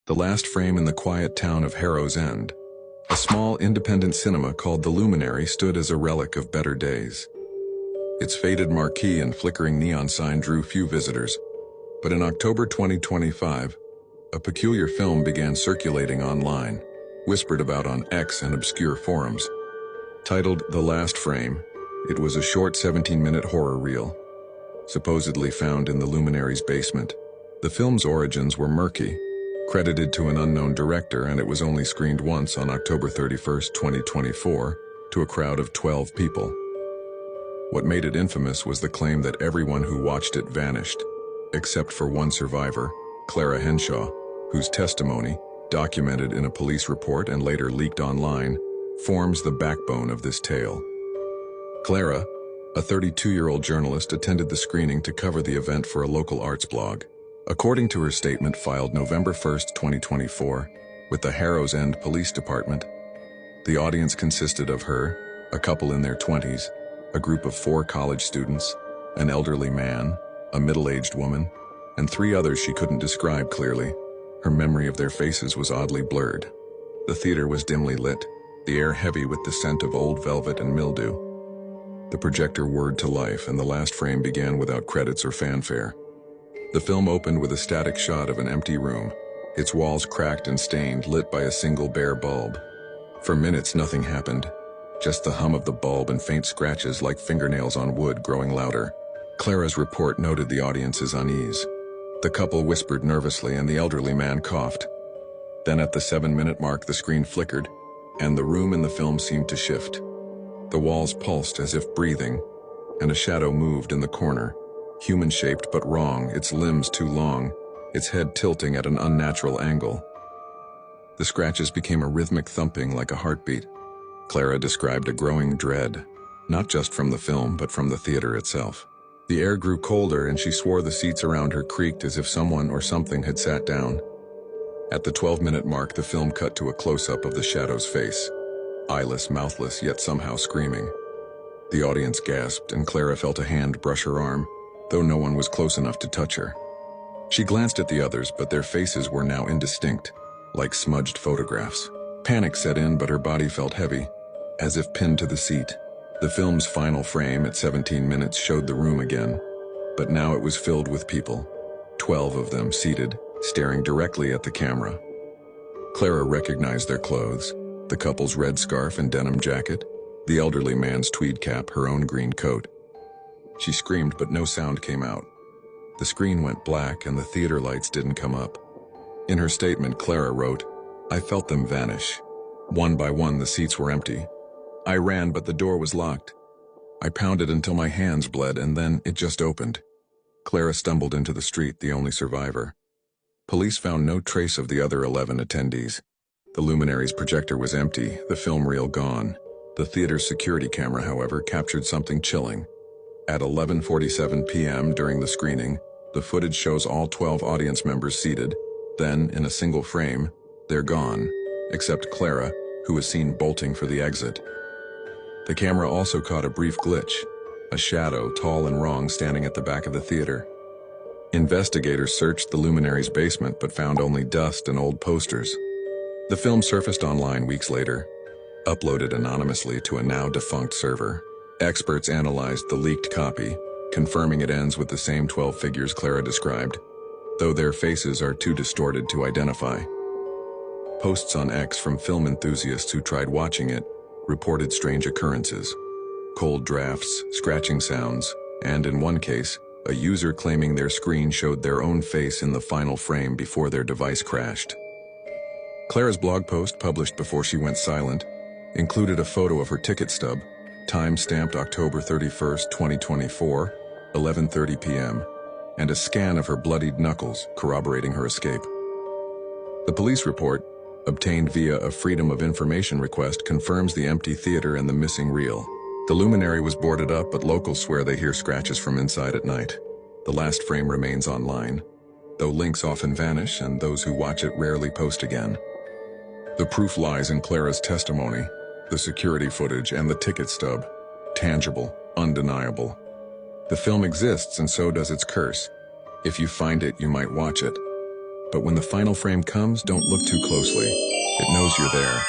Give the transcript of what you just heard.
the last frame in the quiet town of Harrow's End. A small independent cinema called The Luminary stood as a relic of better days. Its faded marquee and flickering neon sign drew few visitors, but in October 2025, a peculiar film began circulating online, whispered about on X and obscure forums. Titled The Last Frame, it was a short 17-minute horror reel, supposedly found in the Luminary's basement. The film's origins were murky, credited to an unknown director, and it was only screened once on October 31, 2024, to a crowd of 12 people. What made it infamous was the claim that everyone who watched it vanished, except for one survivor, Clara Henshaw, whose testimony, documented in a police report and later leaked online, forms the backbone of this tale. Clara, a 32-year-old journalist, attended the screening to cover the event for a local arts blog. According to her statement filed November 1, 2024, with the Harrow's End Police Department, the audience consisted of her, a couple in their 20s, a group of 4 college students, an elderly man, a middle-aged woman, and 3 others she couldn't describe clearly. Her memory of their faces was oddly blurred. The theater was dimly lit, the air heavy with the scent of old velvet and mildew. The projector whirred to life, and the last frame began without credits or fanfare. The film opened with a static shot of an empty room, its walls cracked and stained, lit by a single bare bulb. For minutes nothing happened, just the hum of the bulb and faint scratches like fingernails on wood growing louder. Clara's report noted the audience's unease. The couple whispered nervously and the elderly man coughed. Then at the 7-minute mark the screen flickered, and the room in the film seemed to shift. The walls pulsed as if breathing, and a shadow moved in the corner, human-shaped but wrong, its limbs too long, its head tilting at an unnatural angle. The scratches became a rhythmic thumping like a heartbeat. Clara described a growing dread, not just from the film but from the theater itself. The air grew colder and she swore the seats around her creaked as if someone or something had sat down. At the 12-minute mark, the film cut to a close-up of the shadow's face, eyeless, mouthless, yet somehow screaming. The audience gasped, and Clara felt a hand brush her arm, though no one was close enough to touch her. She glanced at the others, but their faces were now indistinct, like smudged photographs. Panic set in, but her body felt heavy, as if pinned to the seat. The film's final frame at 17 minutes showed the room again, but now it was filled with people, 12 of them seated, staring directly at the camera. Clara recognized their clothes, the couple's red scarf and denim jacket, the elderly man's tweed cap, her own green coat. She screamed, but no sound came out. The screen went black and the theater lights didn't come up. In her statement, Clara wrote, "I felt them vanish. One by one, the seats were empty. I ran, but the door was locked. I pounded until my hands bled, and then it just opened." Clara stumbled into the street, the only survivor. Police found no trace of the other 11 attendees. The Luminary's projector was empty, the film reel gone. The theater's security camera, however, captured something chilling. At 11:47 p.m. during the screening, the footage shows all 12 audience members seated. Then, in a single frame, they're gone, except Clara, who was seen bolting for the exit. The camera also caught a brief glitch, a shadow, tall and wrong, standing at the back of the theater. Investigators searched the Luminary's basement but found only dust and old posters. The film surfaced online weeks later, uploaded anonymously to a now-defunct server. Experts analyzed the leaked copy, confirming it ends with the same 12 figures Clara described, though their faces are too distorted to identify. Posts on X from film enthusiasts who tried watching it reported strange occurrences, cold drafts, scratching sounds, and in one case, a user claiming their screen showed their own face in the final frame before their device crashed. Clara's blog post, published before she went silent, included a photo of her ticket stub, time-stamped October 31, 2024, 11:30 p.m., and a scan of her bloodied knuckles, corroborating her escape. The police report, obtained via a Freedom of Information request, confirms the empty theater and the missing reel. The Luminary was boarded up, but locals swear they hear scratches from inside at night. The last frame remains online, though links often vanish and those who watch it rarely post again. The proof lies in Clara's testimony, the security footage, and the ticket stub. Tangible, undeniable. The film exists, and so does its curse. If you find it, you might watch it. But when the final frame comes, don't look too closely. It knows you're there.